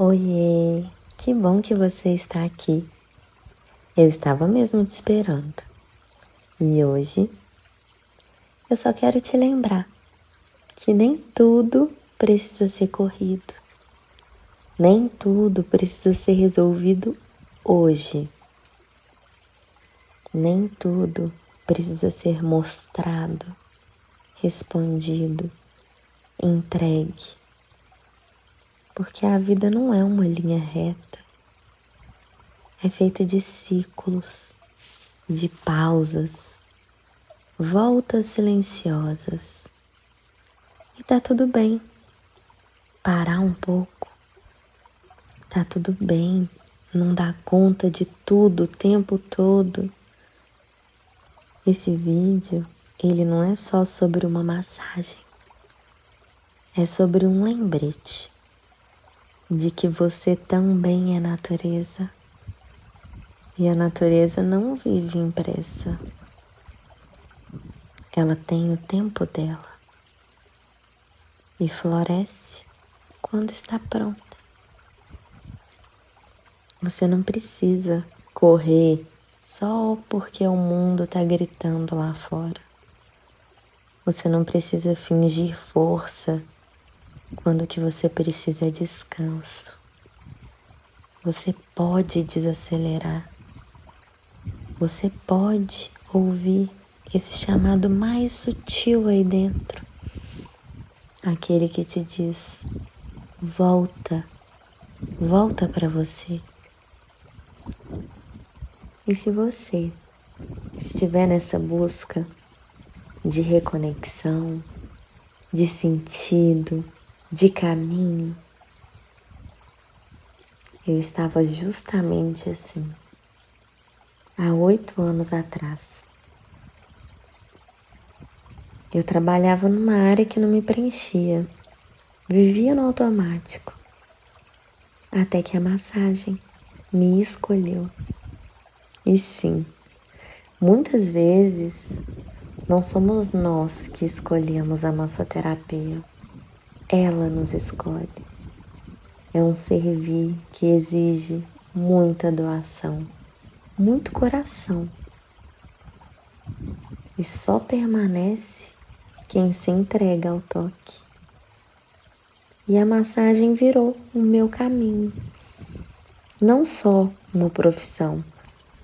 Oiê, que bom que você está aqui. Eu estava mesmo te esperando. E hoje eu só quero te lembrar que nem tudo precisa ser corrido. Nem tudo precisa ser resolvido hoje. Nem tudo precisa ser mostrado, respondido, entregue. Porque a vida não é uma linha reta. É feita de ciclos, de pausas, voltas silenciosas. E tá tudo bem parar um pouco. Tá tudo bem não dar conta de tudo o tempo todo. Esse vídeo, ele não é só sobre uma massagem. É sobre um lembrete de que você também é natureza. E a natureza não vive em pressa. Ela tem o tempo dela. E floresce quando está pronta. Você não precisa correr só porque o mundo está gritando lá fora. Você não precisa fingir força quando o que você precisa é descanso. Você pode desacelerar. Você pode ouvir esse chamado mais sutil aí dentro. Aquele que te diz: volta, volta para você. E se você estiver nessa busca de reconexão, de sentido, de caminho, eu estava justamente assim, há 8 anos atrás. Eu trabalhava numa área que não me preenchia, vivia no automático, até que a massagem me escolheu. E sim, muitas vezes não somos nós que escolhemos a massoterapia, ela nos escolhe. É um servir que exige muita doação, muito coração. E só permanece quem se entrega ao toque. E a massagem virou o meu caminho. Não só uma profissão,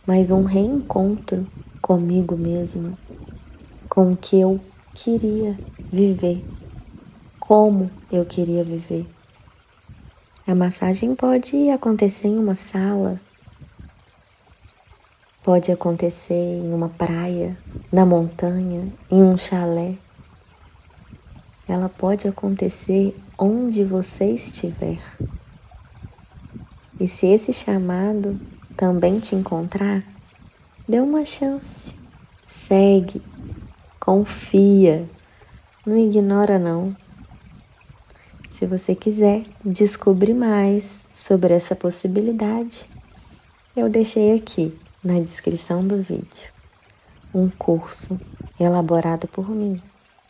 mas um reencontro comigo mesma, com o que eu queria viver, como eu queria viver. A massagem pode acontecer em uma sala, pode acontecer em uma praia, na montanha, em um chalé. Ela pode acontecer onde você estiver. E se esse chamado também te encontrar, dê uma chance. Segue, confia, não ignora não. Se você quiser descobrir mais sobre essa possibilidade, eu deixei aqui na descrição do vídeo um curso elaborado por mim,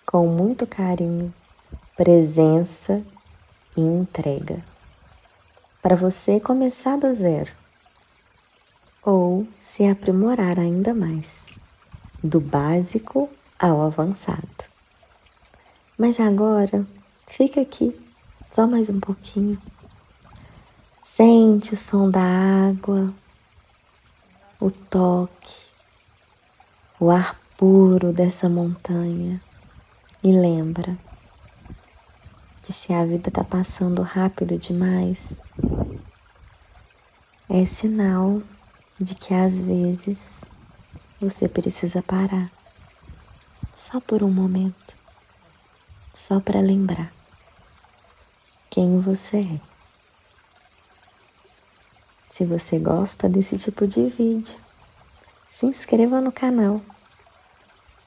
com muito carinho, presença e entrega, para você começar do zero ou se aprimorar ainda mais, do básico ao avançado. Mas agora, fica aqui, só mais um pouquinho. Sente o som da água, o toque, o ar puro dessa montanha. E lembra que se a vida está passando rápido demais, é sinal de que às vezes você precisa parar, só por um momento, só para lembrar quem você é. Se você gosta desse tipo de vídeo, se inscreva no canal,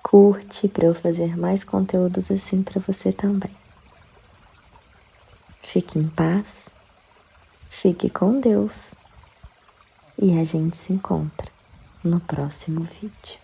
curte para eu fazer mais conteúdos assim para você também. Fique em paz, fique com Deus e a gente se encontra no próximo vídeo.